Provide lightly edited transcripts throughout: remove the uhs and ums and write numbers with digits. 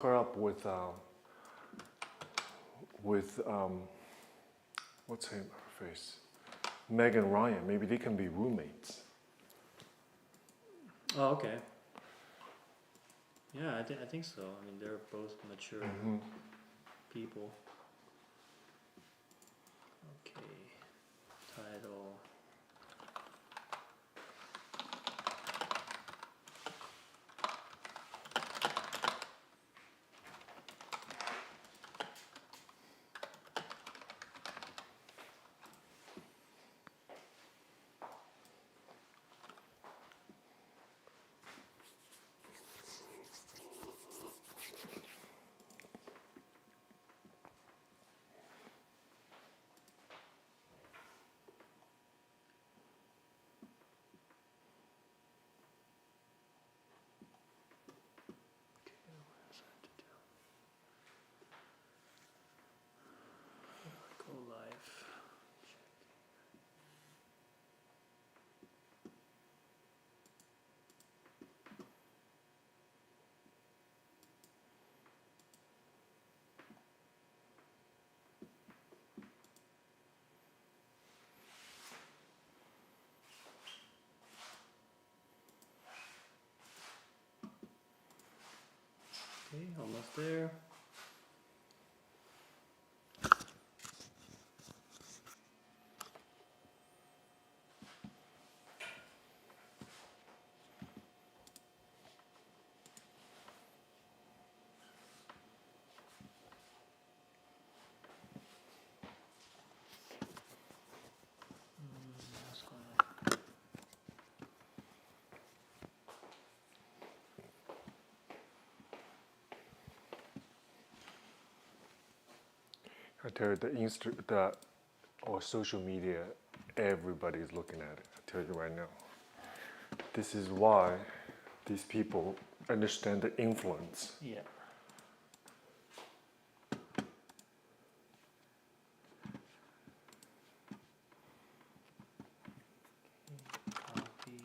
Her up with what's her face? Meg and Ryan. Maybe they can be roommates. Oh, okay. Yeah, I think so. I mean, they're both mature people. Okay. Title. Go live. Okay, almost there. What's going on? I tell you, or social media, everybody's looking at it. I tell you right now. This is why these people understand the influence. Yeah. Copy.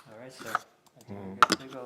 All right, so I think we're good to go.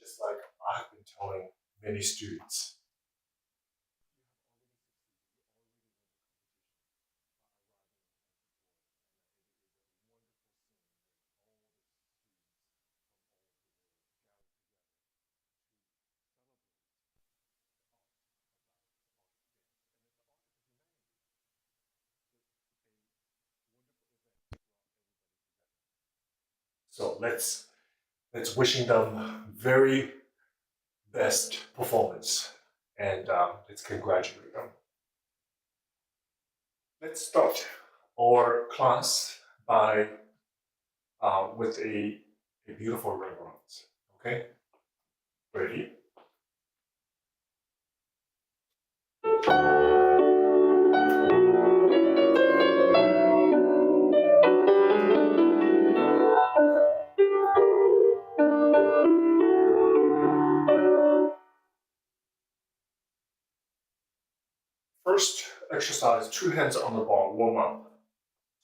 just like I have been telling many students. So let's wishing them very best performance, and let's congratulate them. Let's start our class by with a beautiful reverence. Okay, ready? First exercise, two hands on the bar, warm up.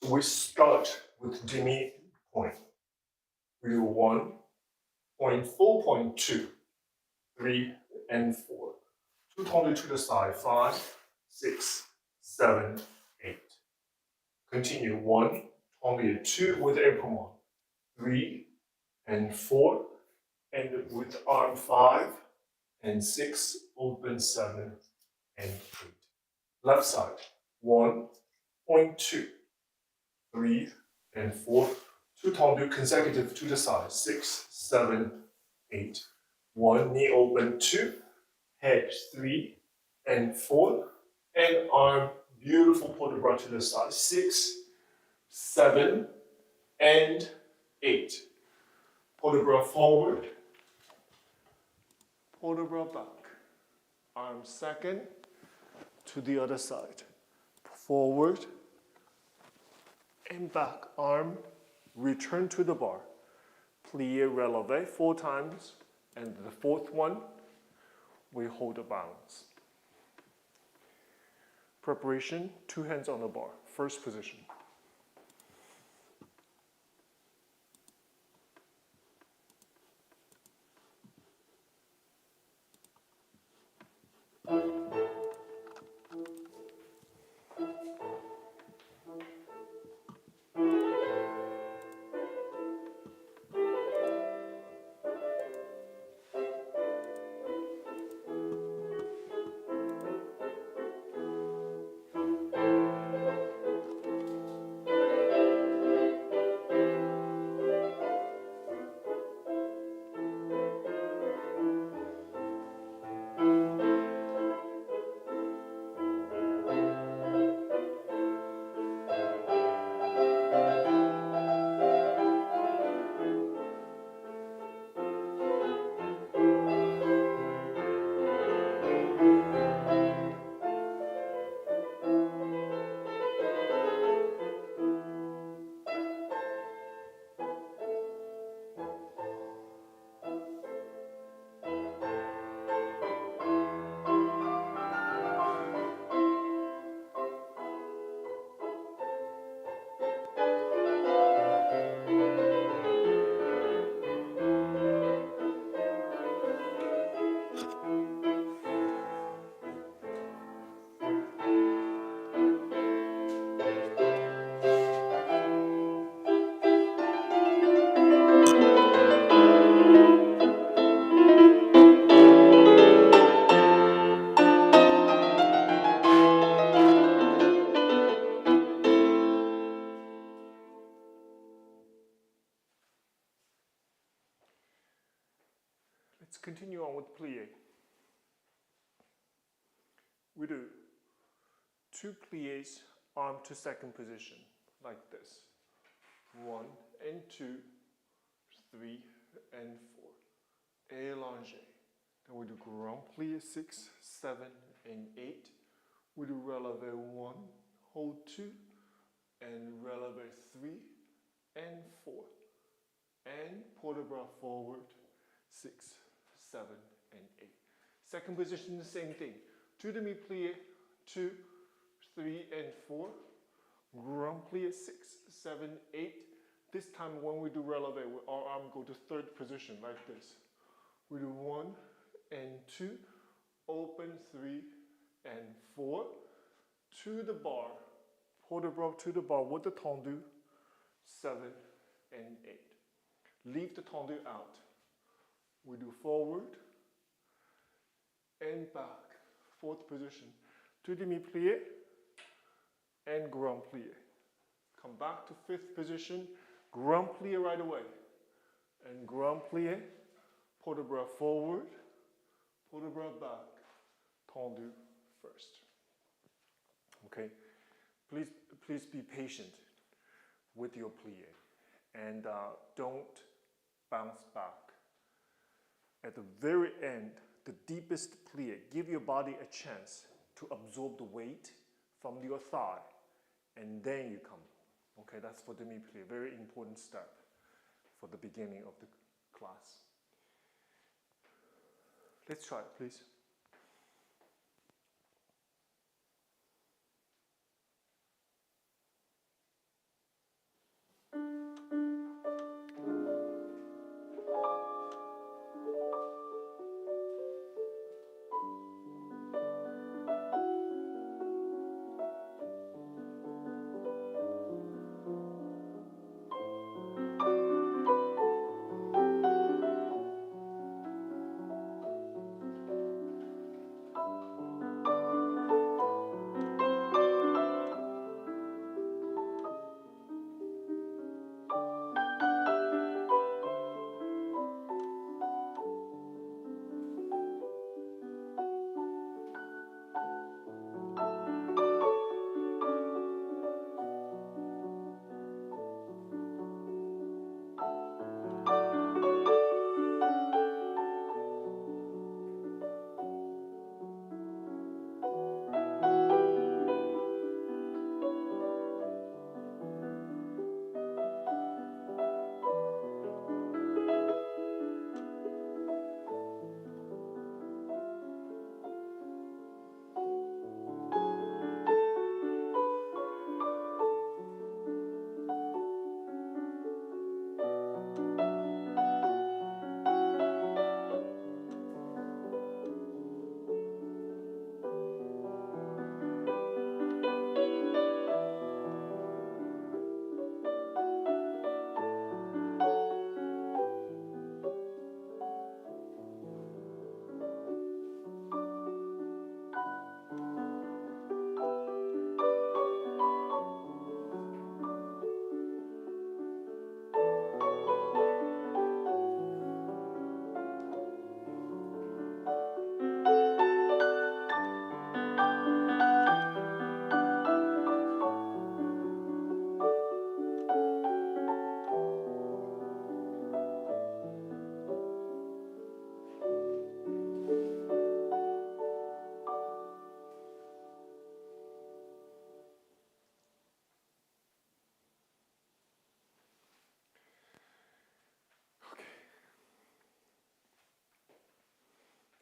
So we start with demi-point. We do 1.4, 4.2, 3, and 4. Two totally to the side, 5, 6, 7, 8. Continue 1, only 2 with April 1, 3, and 4, and with arm 5, and 6, open 7, and 8. Left side, 1.2, 3, and 4. Two tendu consecutive to the side, 6, 7, 8. 1, knee open, 2, head 3, and 4, and arm, beautiful port de bras to the side, 6, 7, and 8. Port de bras forward, port de bras back. Arm second to the other side. Forward and back. Arm, return to the bar. Plié, releve 4 times. And the fourth one, we hold the balance. Preparation, 2 hands on the bar. First position. Let's continue on with plié. We do 2 pliés, arm to second position, like this. 1 and 2, 3 and 4. Élanger. Then we do grand plié 6, 7, and 8. We do releve 1, hold 2, and releve 3 and 4. And port de bras forward 6, 7, and 8. Second position, the same thing. 2 demi-plié, 2, 3, and 4. Grand plié 6, 7, 8. This time when we do releve, our arm go to third position like this. We do 1 and 2, open 3 and 4, to the bar, port de bras to the bar with the tendu, 7 and 8. Leave the tendu out. We do forward and back, 4th position, to demi-plié and grand plié. Come back to 5th position, grand plié right away, and grand plié, port de bras forward, port de bras back, tendu first. Okay, please be patient with your plié and don't bounce back. At the very end, the deepest plié, give your body a chance to absorb the weight from your thigh, and then you come. Okay, that's for demi-plié, very important step for the beginning of the class. Let's try it, please.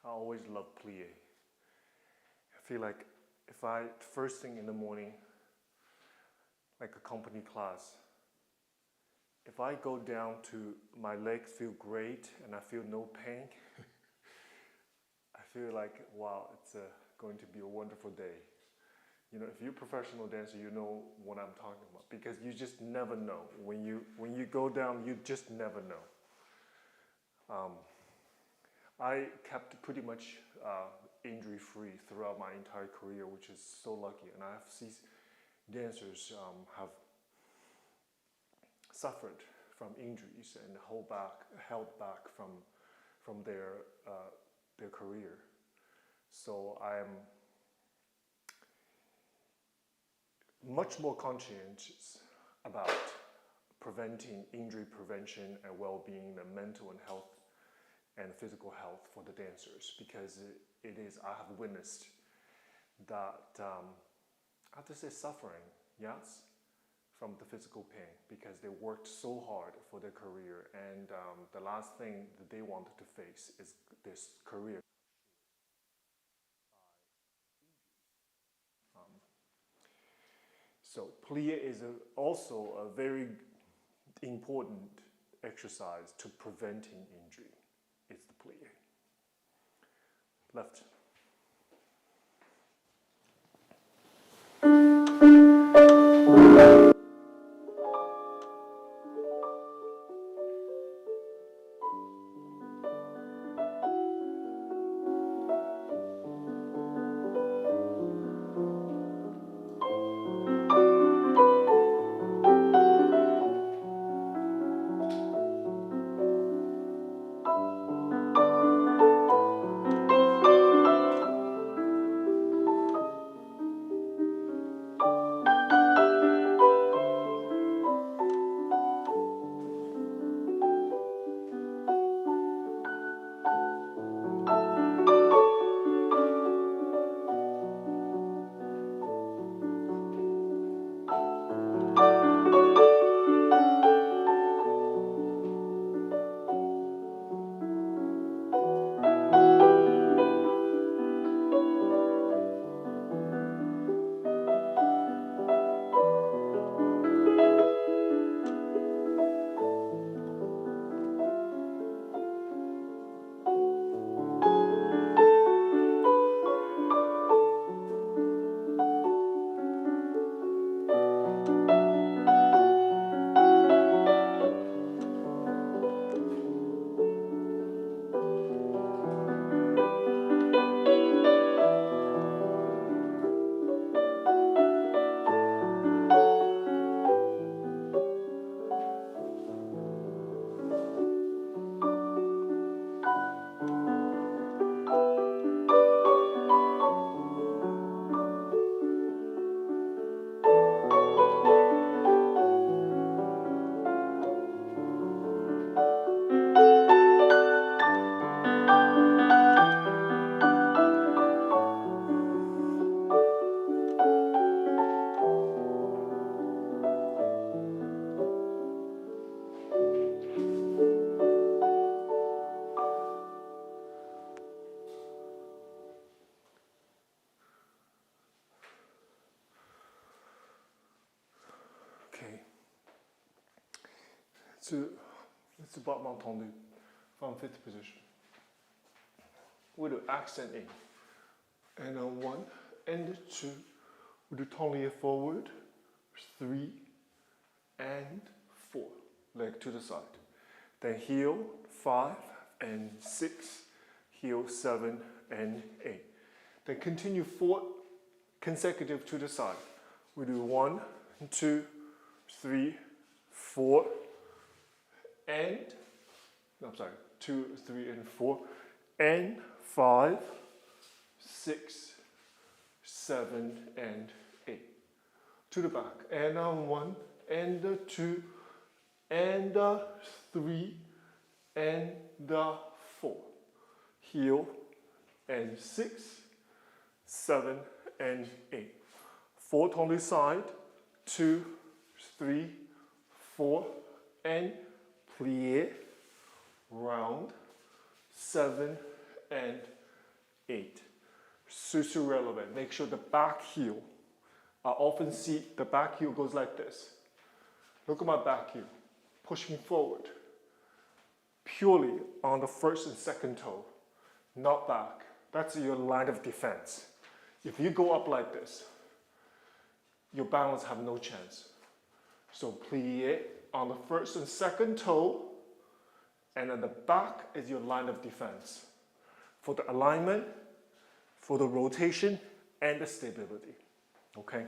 I always love plié. I feel like if I, first thing in the morning, like a company class, if I go down to my legs feel great and I feel no pain, I feel like, wow, it's going to be a wonderful day. You know, if you're a professional dancer, you know what I'm talking about, because you just never know. When you go down, you just never know. I kept pretty much injury-free throughout my entire career, which is so lucky. And I have seen dancers have suffered from injuries and held back from their career. So I'm much more conscientious about preventing injury prevention and well-being, the mental and health and physical health for the dancers, because I have witnessed that, I have to say, suffering, yes, from the physical pain, because they worked so hard for their career, and the last thing that they wanted to face is this career. So plié is also a very important exercise to preventing injury. is the plie. Left. Okay. It's battement tendu from fifth position. With an accent in. And on 1 and 2, we do tourner forward, 3 and 4, leg to the side. Then heel 5 and 6, heel 7 and 8. Then continue 4 consecutive to the side. We do 1, 2, 3, 4, and, I'm sorry, 2, 3, and 4, and 5, 6, 7, and 8. To the back. And on 1, and 2, and 3, and 4. Heel, and 6, 7, and 8. 4 on this side, 2, 3, 4, and plie, round, 7, and 8. Super relevant. Make sure the back heel. I often see the back heel goes like this. Look at my back heel. Pushing forward. Purely on the first and second toe. Not back. That's your line of defense. If you go up like this, your balance have no chance. So plie on the first and second toe, and then the back is your line of defense. For the alignment, for the rotation, and the stability. Okay?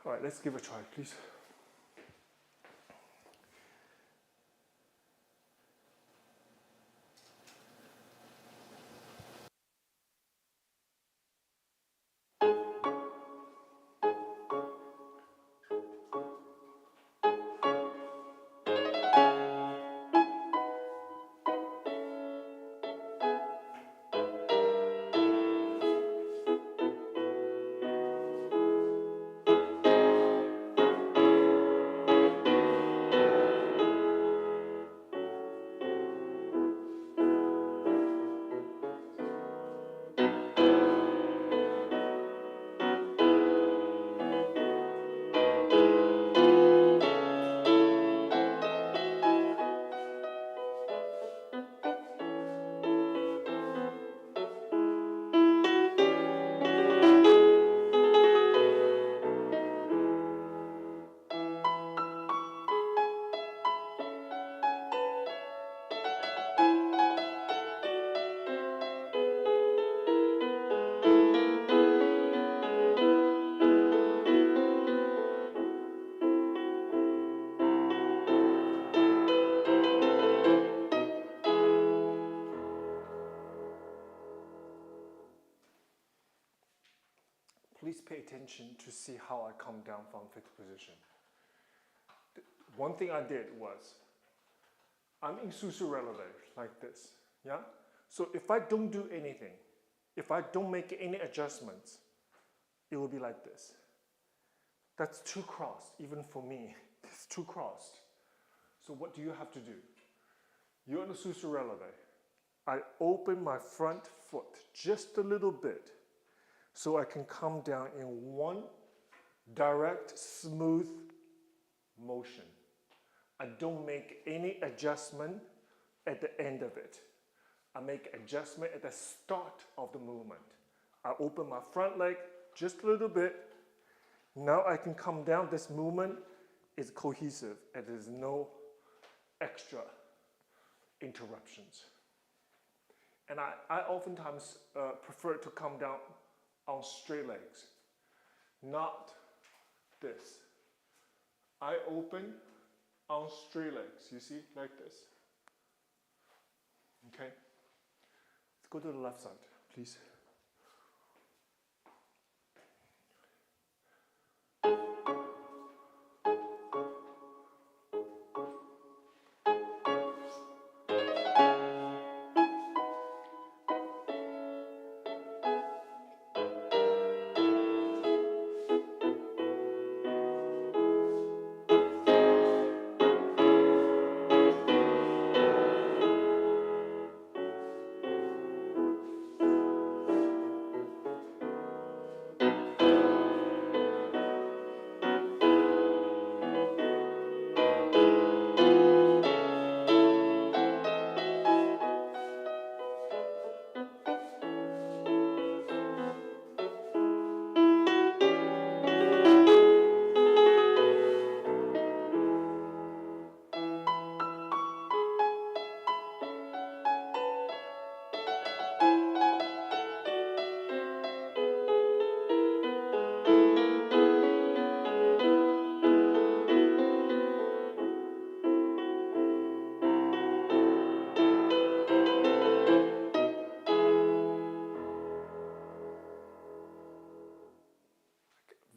All right, let's give it a try, please. pay attention to see how I come down from fixed position. One thing I did was, I'm in sous-sus releve like this, yeah? So if I don't do anything, if I don't make any adjustments, it will be like this. That's too crossed, even for me. It's too crossed. So what do you have to do? You're in a sous-sus releve. I open my front foot just a little bit so I can come down in one direct, smooth motion. I don't make any adjustment at the end of it. I make adjustment at the start of the movement. I open my front leg just a little bit. Now I can come down. This movement is cohesive and there's no extra interruptions. And I oftentimes prefer to come down on straight legs, not this. I open on straight legs, you see, like this. Okay? Let's go to the left side, please.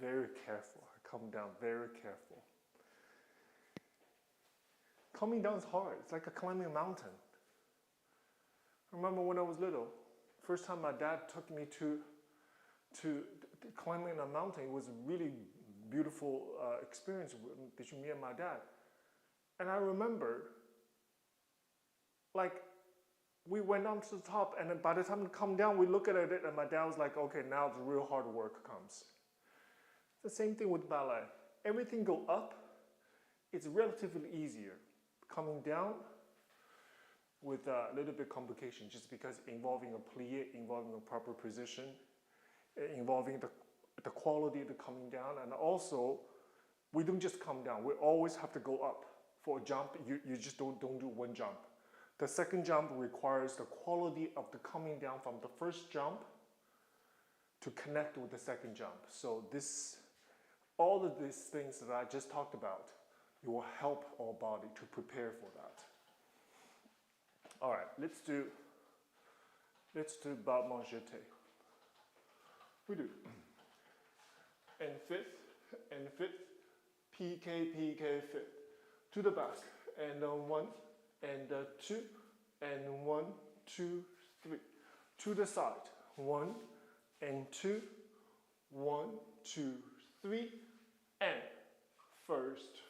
Very careful. I come down very careful. Coming down is hard. It's like climbing a mountain. I remember when I was little, first time my dad took me to climbing a mountain. It was a really beautiful experience between me and my dad. And I remember, like, we went down to the top, and then by the time we come down, we look at it, and my dad was like, okay, now the real hard work comes. The same thing with ballet. Everything go up, it's relatively easier. Coming down with a little bit complication, just because involving a plie, involving a proper position, involving the quality of the coming down, and also we don't just come down. We always have to go up. For a jump, you just don't do one jump. The second jump requires the quality of the coming down from the first jump to connect with the second jump. So all of these things that I just talked about, it will help our body to prepare for that. All right, let's do battement jeté. We do. And fifth, PK, fifth. To the back, and one, and two, and 1, 2, 3. To the side, 1 and 2, 1, 2, 3, and first,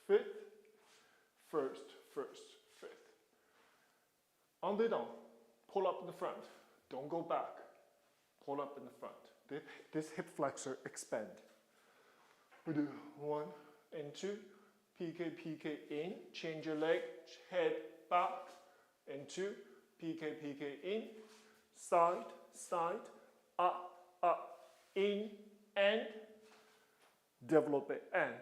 fifth, first, fifth. En dedans, pull up in the front. Don't go back. Pull up in the front. This hip flexor expand. We do 1 and 2. PK in. Change your leg. Head back. And 2. PK in. Side, up, in, and develop it. And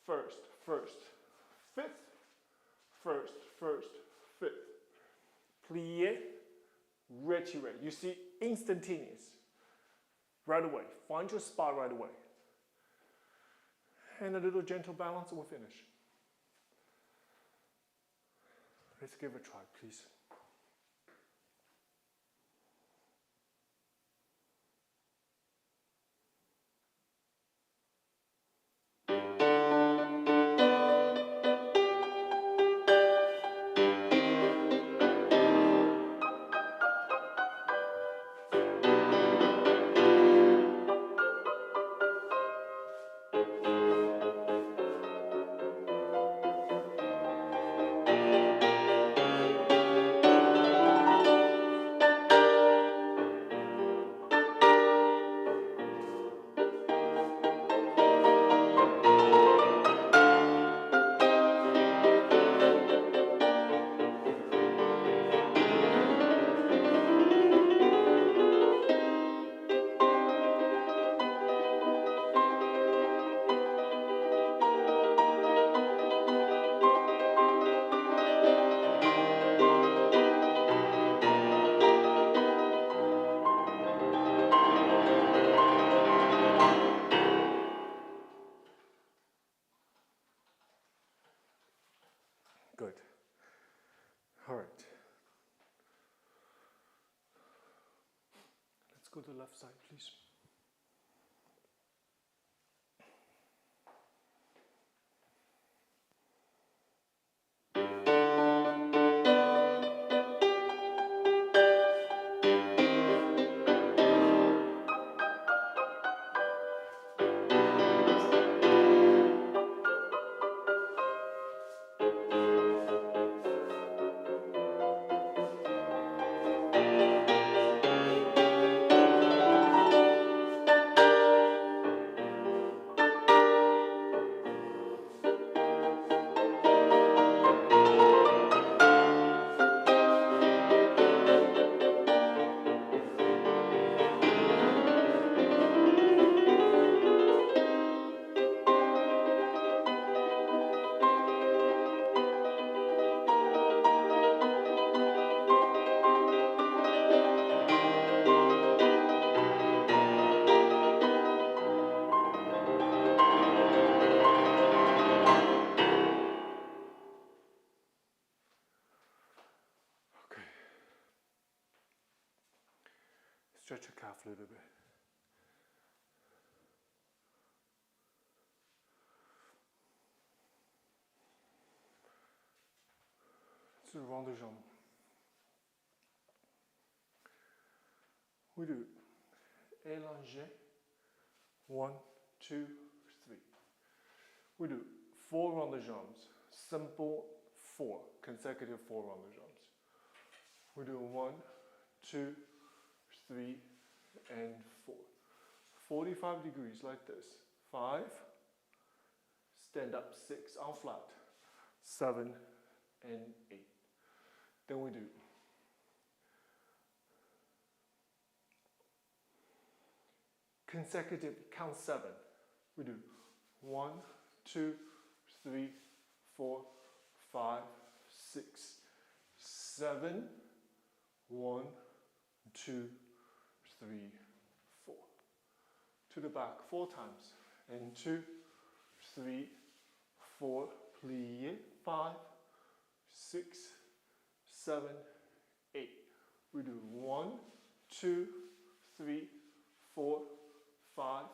first, fifth, first, fifth. Plié, retiré. You see, instantaneous. Right away. Find your spot right away. And a little gentle balance and we'll finish. Let's give it a try, please. Good. All right. Let's go to the left side, please. Okay. Stretch your calf a little bit. Let's do rond de jambe. We do élanger. 1, 2, 3. We do 4 rond de jambes. Simple 4, consecutive 4 rond de jambes. We do 1, 2, 3, and 4. 45 degrees like this. 5, stand up 6, out flat. 7 and 8. Then we do consecutive, count 7. We do 1, 2, 3, 4, 5, 6, 7, 1, 2, 3, 4. To the back 4 times. And 2, 3, 4, plié, 5, 6, 7, 8. We do 1, 2, 3, 4, 5,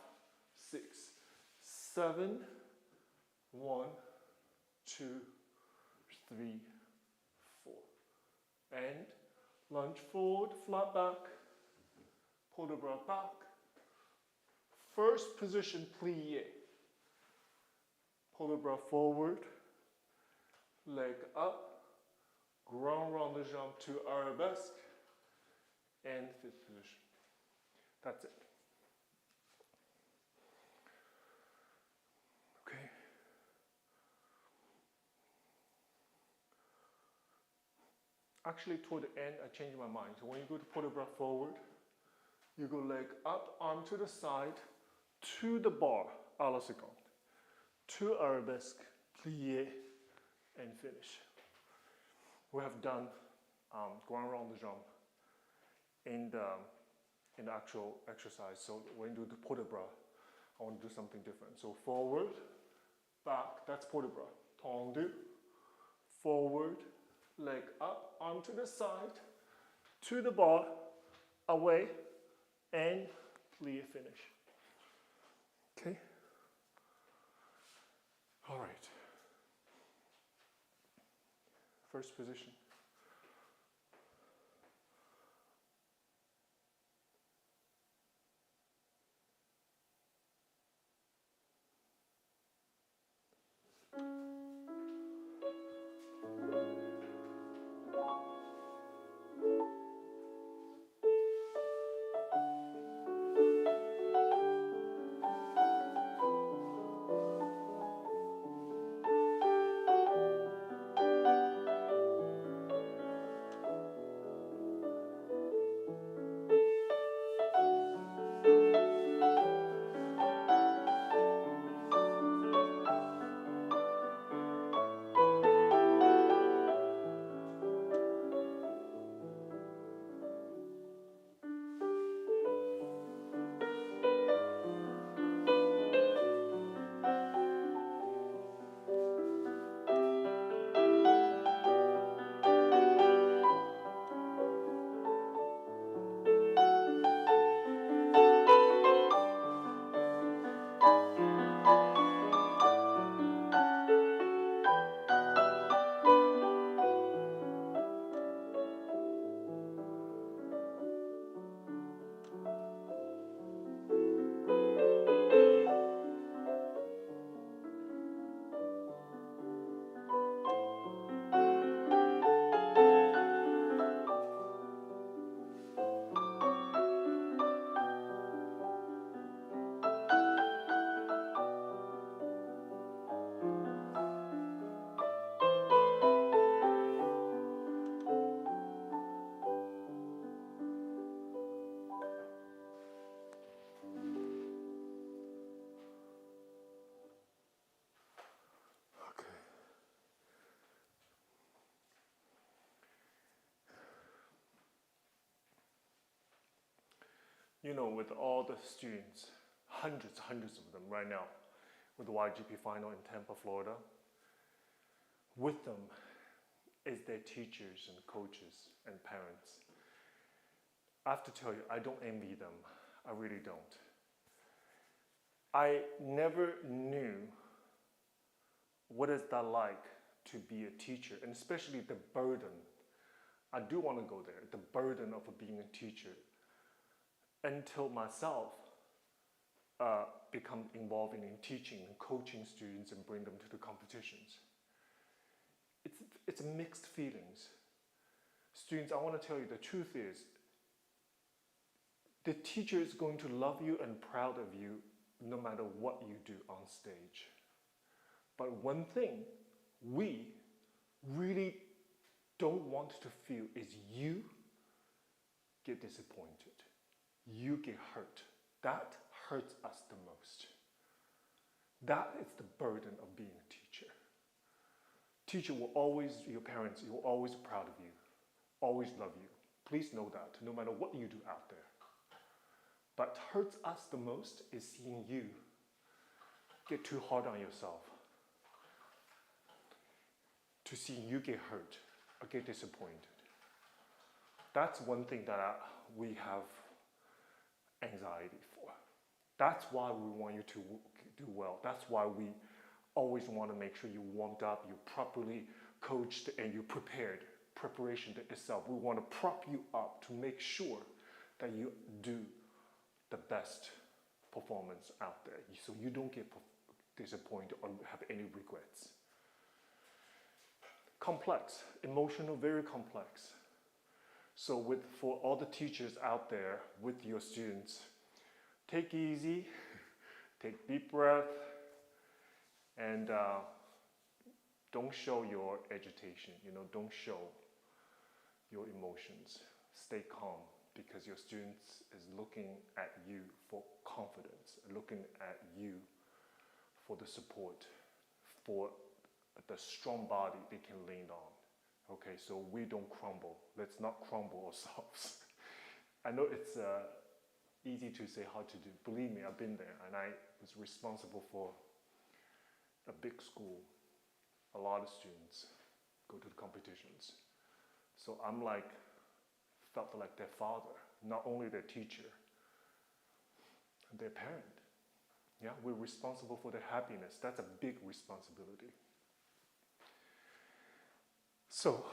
6, 7, 1, 2, 3, 4. And lunge forward, flat back, pull the bra back. First position, plié. Pull the bra forward, leg up, grand rond de jambe to arabesque, and 5th position. That's it. Okay. Actually, toward the end, I changed my mind. So when you go to pull the bra forward, you go leg up, arm to the side, to the bar, à la seconde. To arabesque, plié, and finish. We have done grand rond de jambe in the actual exercise. So when you do the port de bras, I want to do something different. So forward, back, that's port de bras. Tendu, forward, leg up, arm to the side, to the bar, away, and plié finish. Okay? All right. First position. you know, with all the students, hundreds of them right now, with the YGP final in Tampa, Florida, with them is their teachers and coaches and parents. I have to tell you, I don't envy them. I really don't. I never knew what is that like to be a teacher, and especially the burden. I do want to go there, the burden of being a teacher, until myself become involved in teaching and coaching students and bring them to the competitions. It's mixed feelings. Students, I want to tell you, the truth is, the teacher is going to love you and proud of you no matter what you do on stage. But one thing we really don't want to feel is you get disappointed, you get hurt. That hurts us the most. That is the burden of being a teacher. Teacher will always, your parents, will always be proud of you, always love you. Please know that, no matter what you do out there. But hurts us the most is seeing you get too hard on yourself, to see you get hurt or get disappointed. That's one thing that we have anxiety for. That's why we want you to do well. That's why we always want to make sure you warmed up, you properly coached, and you prepared. Preparation itself. We want to prop you up to make sure that you do the best performance out there, so you don't get disappointed or have any regrets. Complex, emotional, very complex. So for all the teachers out there with your students, take it easy, take deep breath, and don't show your agitation, don't show your emotions. Stay calm, because your students is looking at you for confidence, looking at you for the support, for the strong body they can lean on. Okay, so we don't crumble. Let's not crumble ourselves. I know it's easy to say hard to do. Believe me, I've been there, and I was responsible for a big school. A lot of students go to the competitions. So I'm felt like their father, not only their teacher, their parent. Yeah, we're responsible for their happiness. That's a big responsibility. So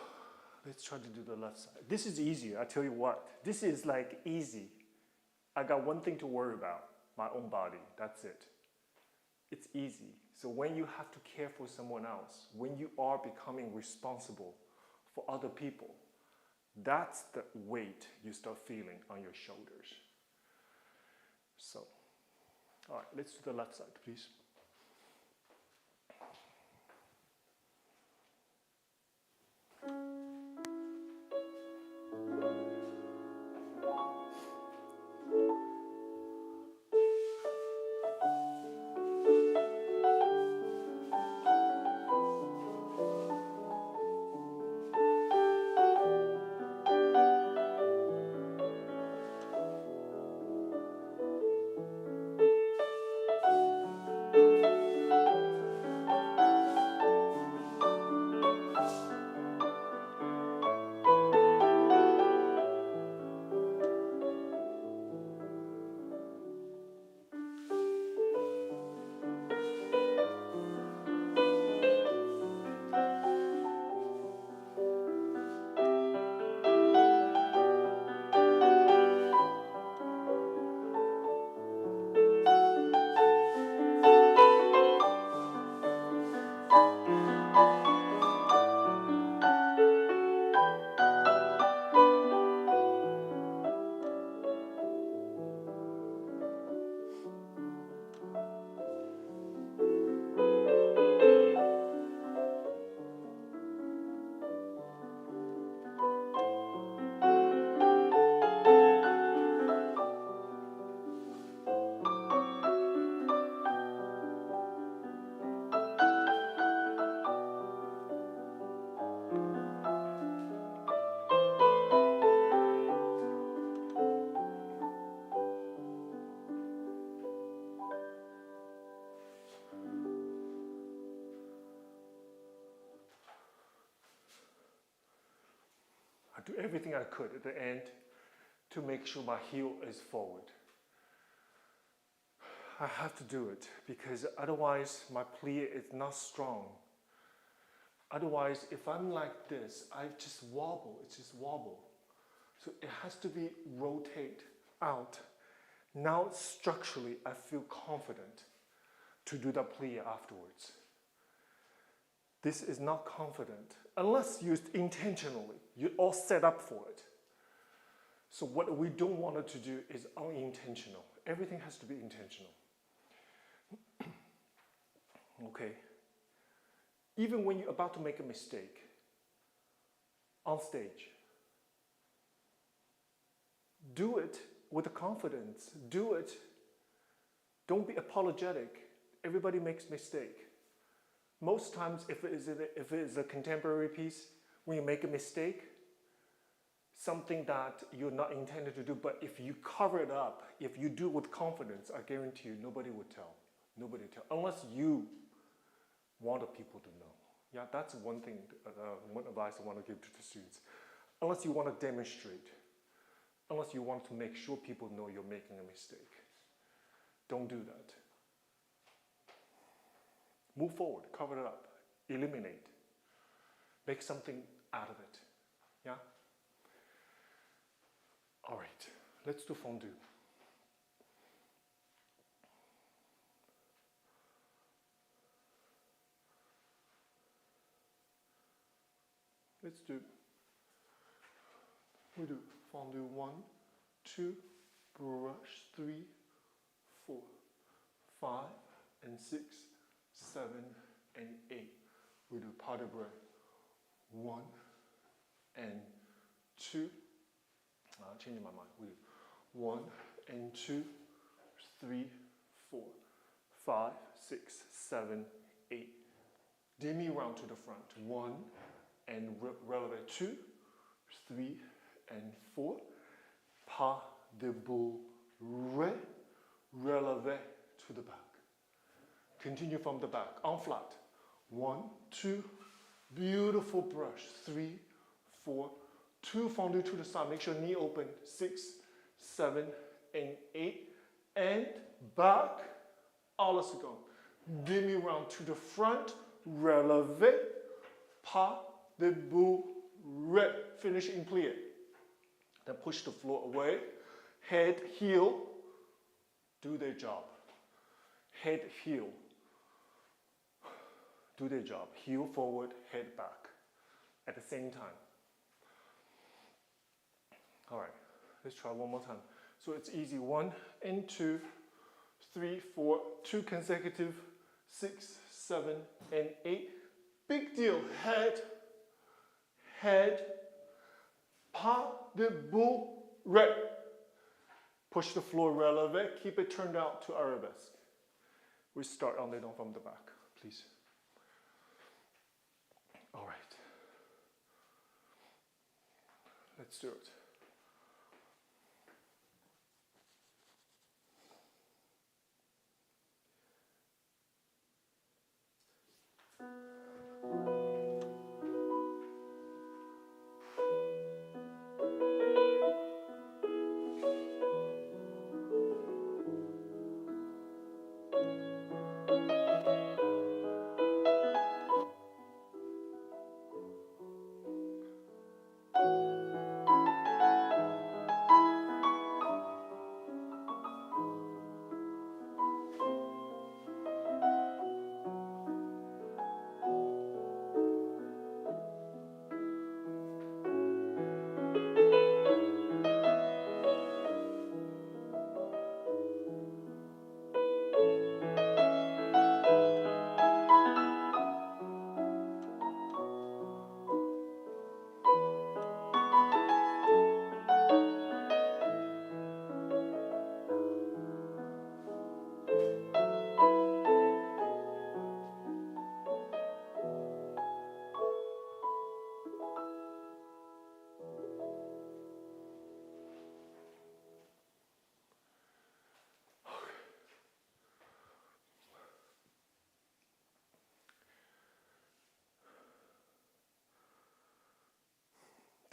let's try to do the left side. This is easier, I tell you what. This is easy. I got one thing to worry about, my own body, that's it. It's easy. So when you have to care for someone else, when you are becoming responsible for other people, that's the weight you start feeling on your shoulders. So, all right, let's do the left side, please. do everything I could at the end to make sure my heel is forward. I have to do it because otherwise my plie is not strong. Otherwise, if I'm like this, I just wobble, it's just wobble. So it has to be rotate out. Now structurally, I feel confident to do the plie afterwards. This is not confident unless used intentionally. You're all set up for it. So what we don't want it to do is unintentional. Everything has to be intentional. Okay. Even when you're about to make a mistake on stage, do it with confidence. Do it. Don't be apologetic. Everybody makes mistake. Most times, if it is a contemporary piece, when you make a mistake, something that you're not intended to do, but if you cover it up, if you do it with confidence, I guarantee you, nobody would tell. Nobody will tell, unless you want the people to know. Yeah, that's one thing, one advice I want to give to the students. Unless you want to demonstrate, unless you want to make sure people know you're making a mistake, don't do that. Move forward, cover it up, eliminate, make something out of it. Yeah? All right, let's do fondue. Let's do, we do fondue 1, 2, brush 3, 4, 5, and 6, 7, and 8. We do pas de bras 1 and 2. Changing my mind. We do 1 and 2, 3, 4, 5, 6, 7, 8. Demi round to the front. 1 and releve 2, 3, and 4. Pas de boule, releve to the back. Continue from the back, on flat. 1, 2, beautiful brush. 3, 4, 2 fondue to the side. Make sure knee open. 6, 7, and 8. And back. Alles go. Demi round to the front. Releve. Pas de boule. Finish in plie. Then push the floor away. Head, heel. Do their job. Head, heel. Do their job. Heel forward, head back. At the same time. All right, let's try one more time. So it's easy. 1 and 2, 3, 4, 2 consecutive, 6, 7, and 8. Big deal. Head, head, pas de boule, push the floor releve, keep it turned out to arabesque. We start on it from the back, please. All right. Let's do it.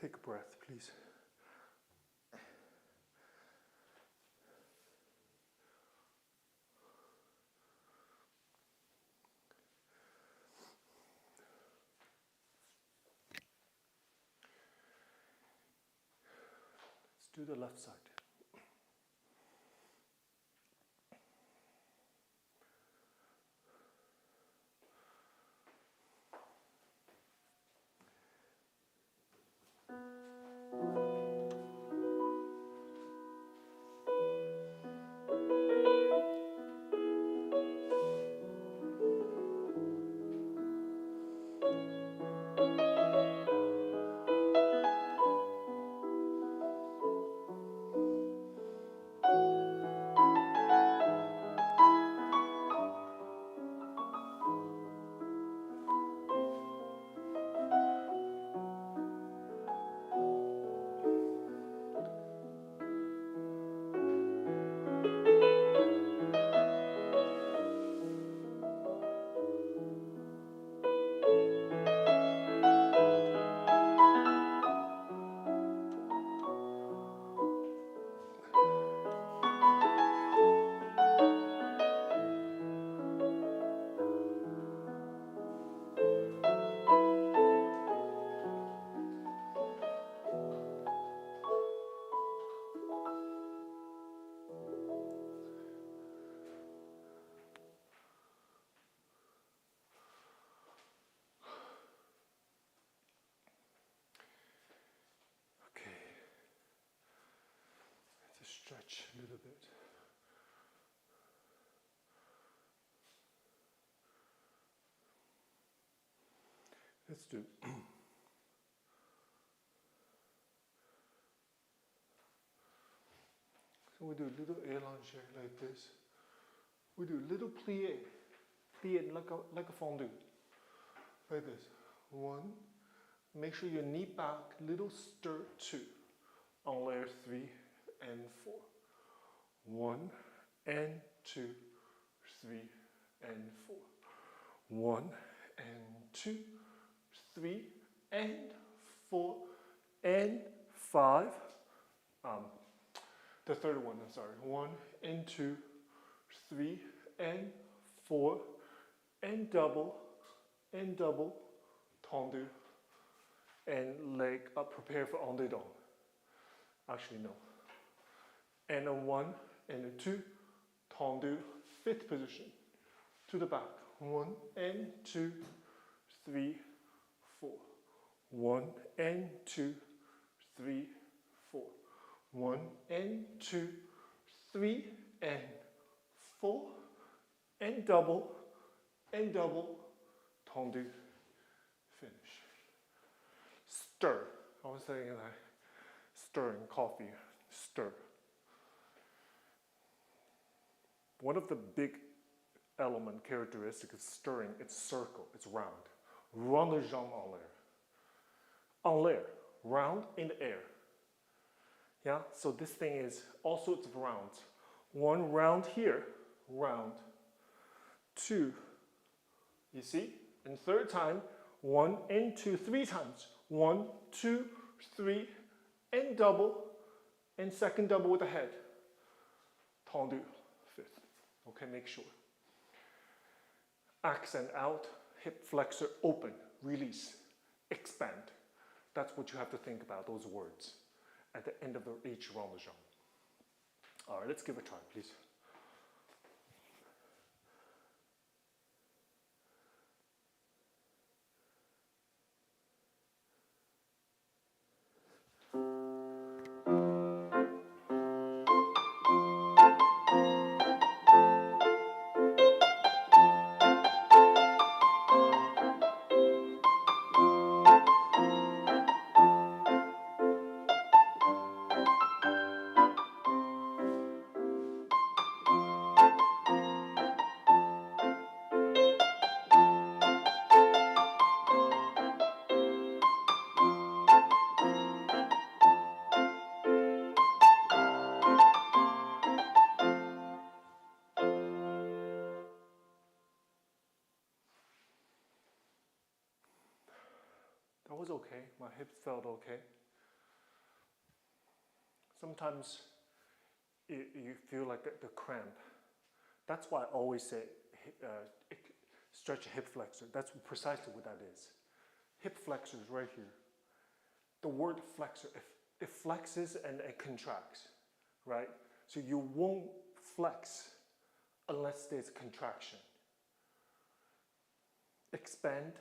Take a breath, please. Let's do the left side. Stretch a little bit. Let's do so we do a little allongé like this. We do a little plié. Plié like a fondue. Like this. 1. Make sure your knee back, little stir 2 on layer 3 and 4. 1 and 2, 3 and 4. 1 and 2, 3 and 4 and 5. The third one, I'm sorry. 1 and 2, 3 and 4 and double, tendu, and leg up, prepare for en dedans. Actually, no. And a 1 and a 2, tendu, fifth position, to the back. 1 and 2, 3, 4. 1 and 2, 3, 4. 1 and 2, 3 and 4, and double, tendu, finish. Stir. I was saying like stirring coffee. Stir. One of the big element characteristic of stirring, it's circle, it's round. Run the jambe en l'air. En l'air, round in the air. Yeah, so this thing is all sorts of rounds. 1 round here, round. 2, you see? And third time, 1 and 2, 3 times. 1, 2, 3, and double, and second double with the head. Tendu, fifth. Okay, make sure. Accent out, hip flexor open, release, expand. That's what you have to think about, those words, at the end of each round of jambe. All right, let's give it a try, please. That was okay. My hips felt okay. sometimes you feel like the cramp. That's why I always say stretch a hip flexor. That's precisely what that is. Hip flexor is right here. The word flexor, it flexes and it contracts, right? So you won't flex unless there's contraction. Expand,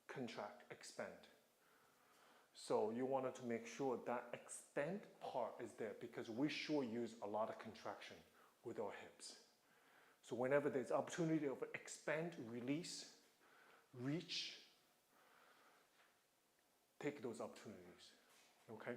contract, expand. So you wanted to make sure that expand part is there because we sure use a lot of contraction with our hips. So whenever there's opportunity of expand, release, reach, take those opportunities, okay?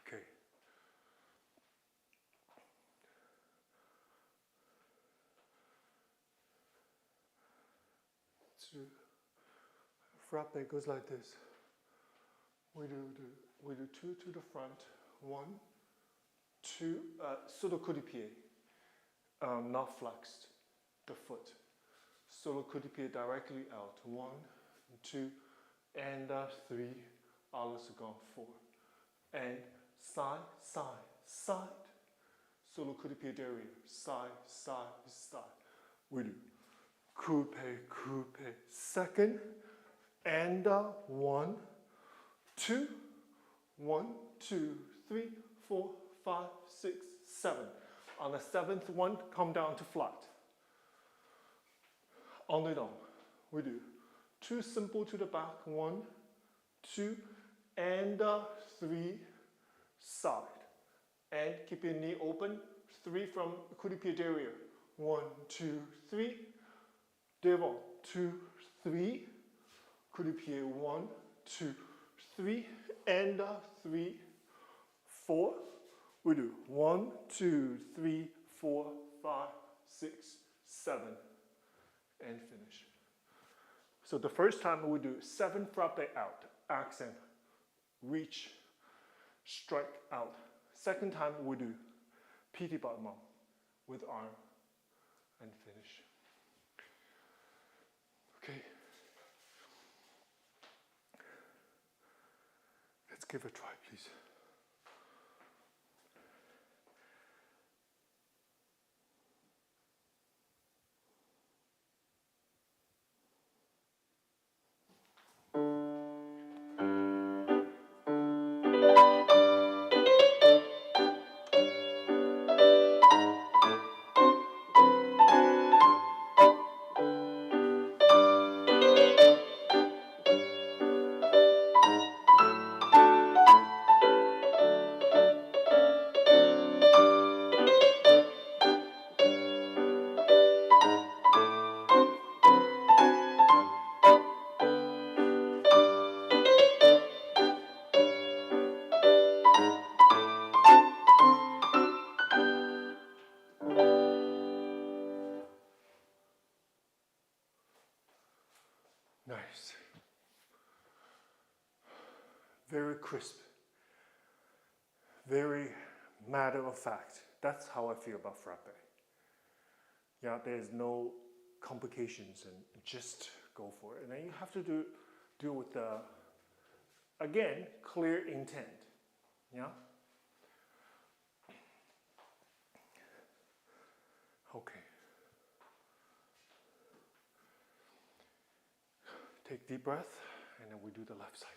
Okay. So Frappé goes like this. We do two to the front, 1, 2, solo coup de pied, not flexed, the foot. Solo coup de pied directly out, 1, 2, and 3, à la seconde, 4. And side, side, side. Solo coup de pied derrière, side, side, side. We do coupe, coupe, second, and 1, 2, 1, 2, 3, 4, 5, 6, 7. On the 7th one, come down to flat. On the down, we do 2 simple to the back, 1, 2, and 3, side. And keep your knee open, 3 from coup de pied derrière. 1, 2, 3, devant, 2, 3, coup de pied, 1, 2, 3, and 3, 4. We do 1, 2, 3, 4, 5, 6, 7, and finish. So the first time we do 7 frappe out, accent, reach, strike out. Second time we do petit battement with arm and finish. Okay. Let's give it a try, please. Nice. Very crisp. Very matter of fact. That's how I feel about frappe. Yeah, there's no complications and just go for it. And then you have to do with the, again, clear intent. Yeah? Okay. Take deep breath, and then we do the left side.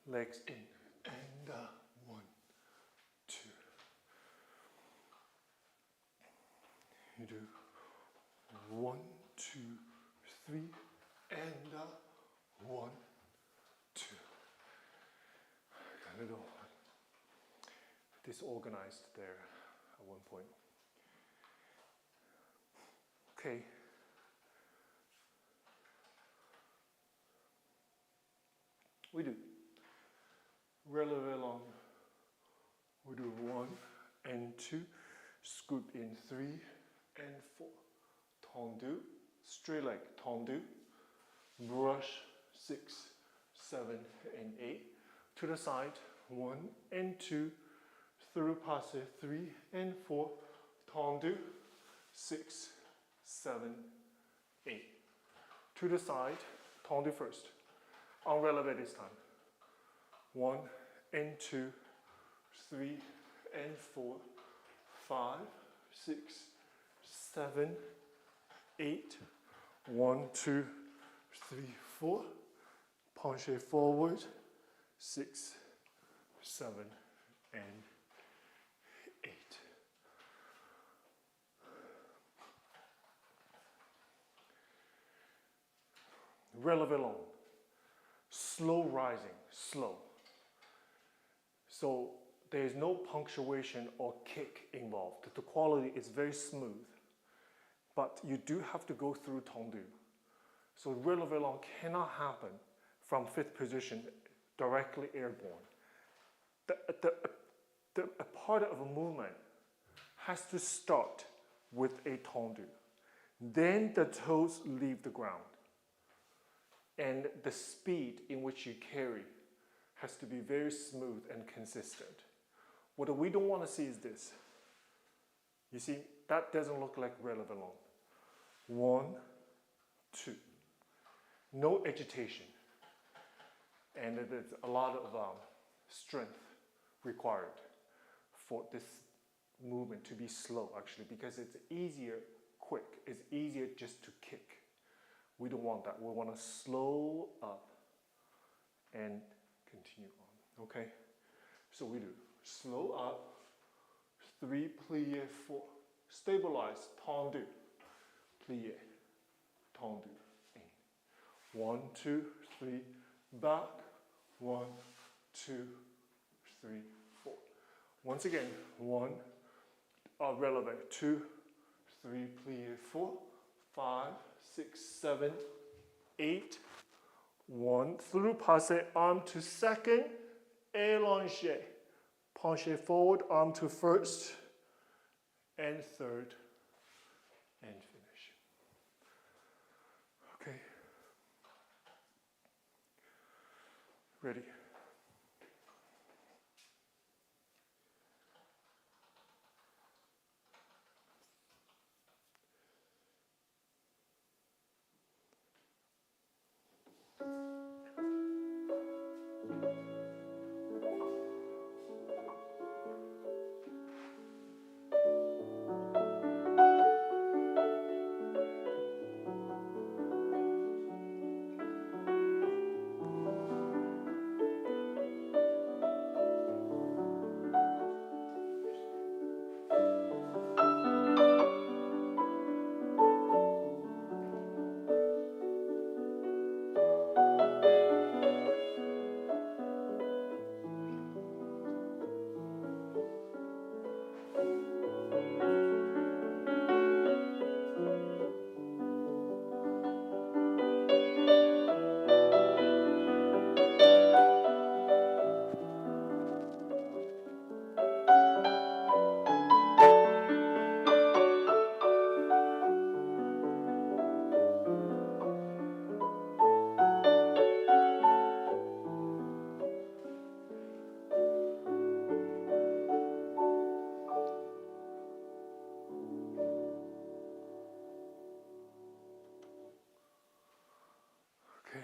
legs in, and 1, 2. You do 1, 2, 3, and 1, 2. A little disorganized there at one point. Okay. We do releve long. We do 1 and 2, scoop in 3 and 4. Tendu, straight leg, tendu. Brush 6, 7, and 8. To the side, 1 and 2, through passe 3 and 4. Tendu, 6, 7, 8. To the side, tendu first. On releve this time. 1 and 2, 3 and 4, 5, 6, 7, 8. 1, 2, 3, 4. Penché forward. 6, 7, and 8. Releve long. Slow rising, slow. So there is no punctuation or kick involved. The quality is very smooth, but you do have to go through tendu. So releve long cannot happen from 5th position directly airborne. A part of a movement has to start with a tendu. Then the toes leave the ground. And the speed in which you carry has to be very smooth and consistent. What we don't want to see is this. You see, that doesn't look like releve long. 1, 2. No agitation. And there's a lot of strength required for this movement to be slow, actually, because it's easier, quick. It's easier just to kick. We don't want that. We want to slow up and continue on, okay? So we do slow up, 3 plié, 4. Stabilize, tendu, plié, tendu, in. 1, 2, 3, back, 1, 2, 3, 4. Once again, 1, releve, 2, 3 plié, 4, 5, 6, 7, 8. 1, through passe, arm to second, allongé. Penché forward, arm to first, and third, and finish. Okay. Ready? Okay.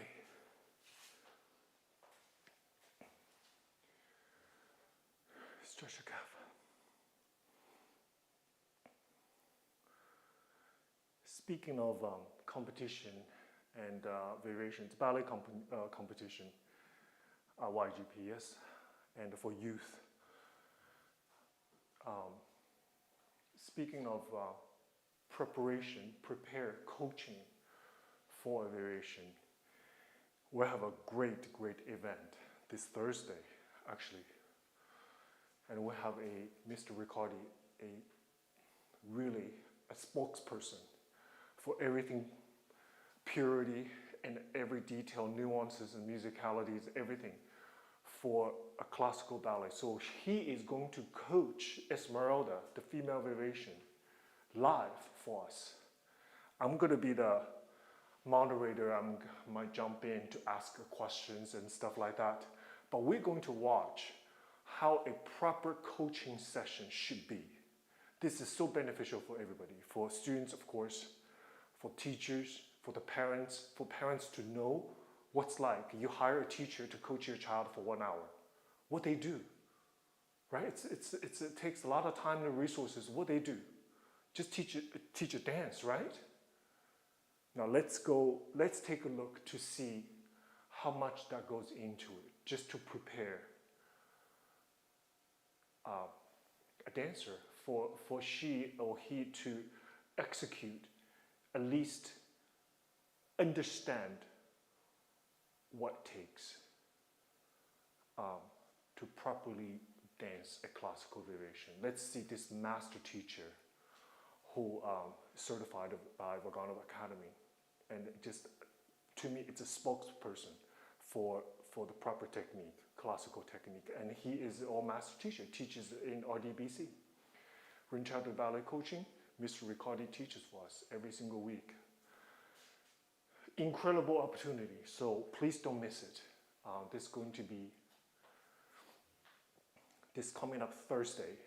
Stretch your calf. Speaking of competition and variations, ballet competition, YGPS, and for youth. Speaking of prepare coaching for variation, we have a great event this Thursday, actually. And we have Mr. Riccardi, really a spokesperson for everything, purity and every detail, nuances and musicalities, everything for a classical ballet. So he is going to coach Esmeralda, the female variation, live for us. I'm going to be the moderator. I might jump in to ask questions and stuff like that. But we're going to watch how a proper coaching session should be. This is so beneficial for everybody, for students, of course, for teachers, for parents to know what's like. You hire a teacher to coach your child for 1 hour. What they do, right? It takes a lot of time and resources. What they do, just teach a dance, right? Now let's take a look to see how much that goes into it, just to prepare a dancer for she or he to execute, at least understand what it takes to properly dance a classical variation. Let's see this master teacher who is certified by Vaganov Academy, and just to me it's a spokesperson for the proper technique, classical technique, and he is an all-master teacher, teaches in RDBC. Runqiao Du Ballet coaching, Mr. Riccardi teaches for us every single week. Incredible opportunity, so please don't miss it. This is going to be this coming up Thursday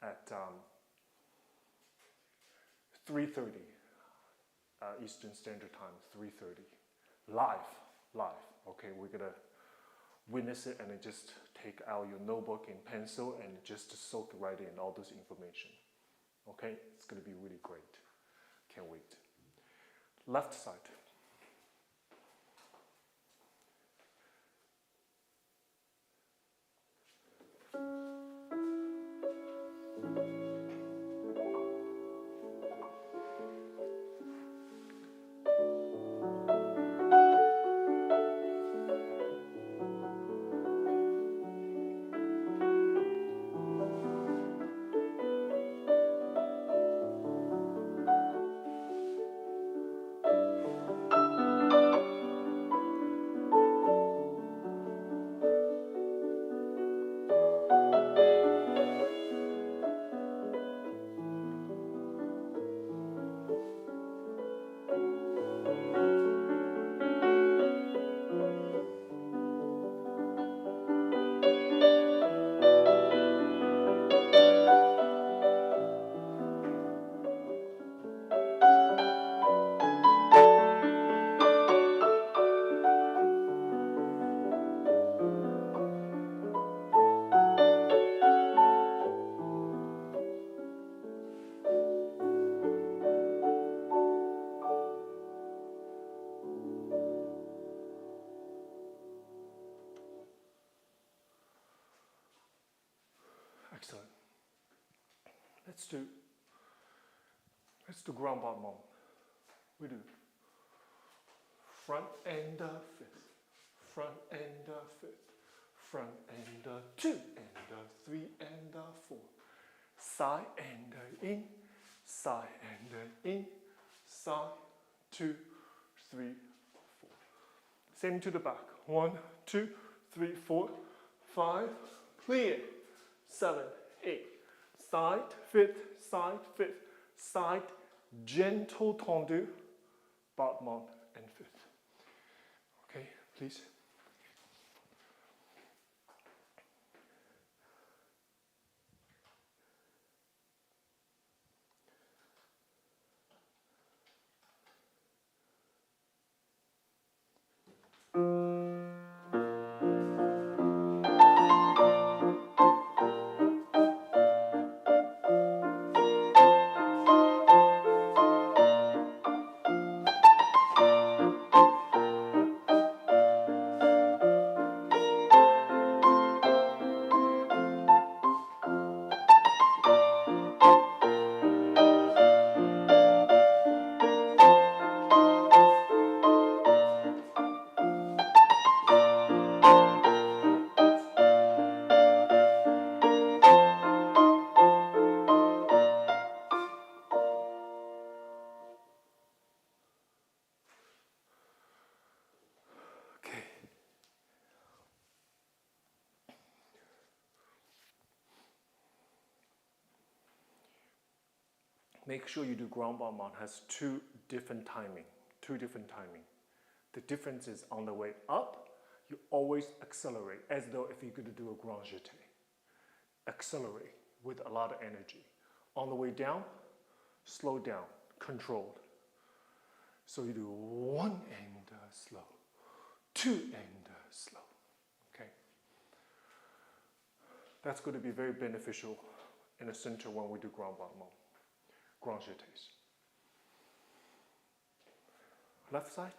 at 3:30 Eastern Standard Time, 3:30. Live. Okay, we're gonna witness it and then just take out your notebook and pencil and just soak right in all this information. Okay, it's gonna be really great. Can't wait. Left side. Excellent. Let's do grand pas moment. We do front and fifth, front and fifth, front and 2 and 3 and 4, side and in, side and in, side 2, 3, 4. Same to the back. 1, 2, 3, 4, 5. Plie. 7, 8. Side, fifth, side, gentle tendu, battement, and fifth. Okay, please. make sure you do grand battement has two different timing. The difference is on the way up, you always accelerate as though if you're going to do a grand jeté. Accelerate with a lot of energy. On the way down, slow down, controlled. So you do one and slow, two and slow. Okay? That's going to be very beneficial in the center when we do grand battement, grand jetés. Left side.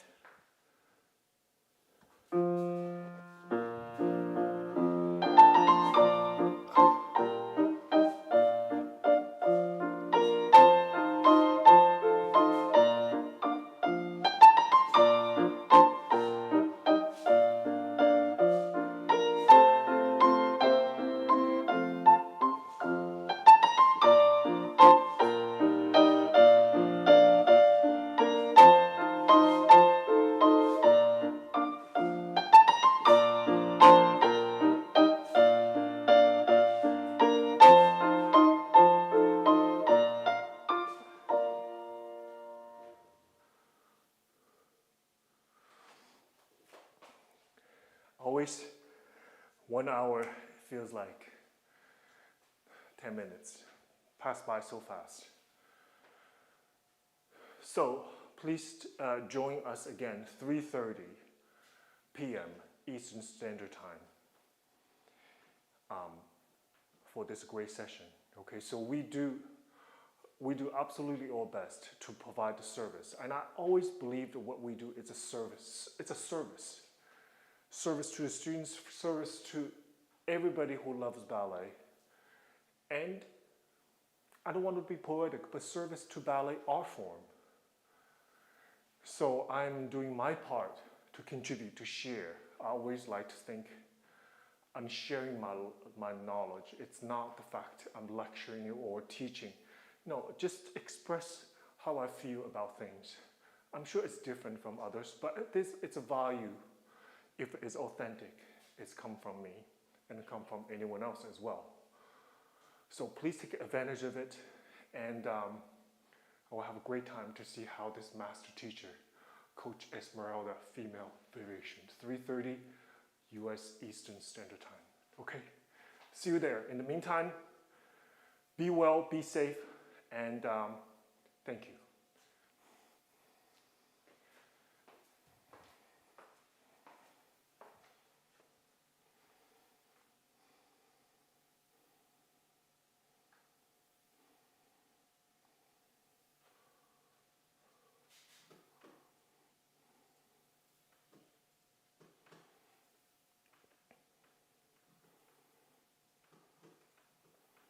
Always 1 hour feels like 10 minutes. Pass by so fast. So please join us again 3:30 p.m. Eastern Standard Time for this great session. Okay, so we do absolutely our best to provide the service, and I always believe that what we do is a service. It's a service. Service to the students, service to everybody who loves ballet, and I don't want to be poetic, but service to ballet art form. So I'm doing my part to contribute, to share. I always like to think I'm sharing my knowledge. It's not the fact I'm lecturing you or teaching. No, just express how I feel about things. I'm sure it's different from others, but it's a value. If it's authentic, it's come from me and it come from anyone else as well. So please take advantage of it, and I will have a great time to see how this master teacher, Coach Esmeralda, female variations, 3:30 US Eastern Standard Time. Okay, see you there. In the meantime, be well, be safe, and thank you.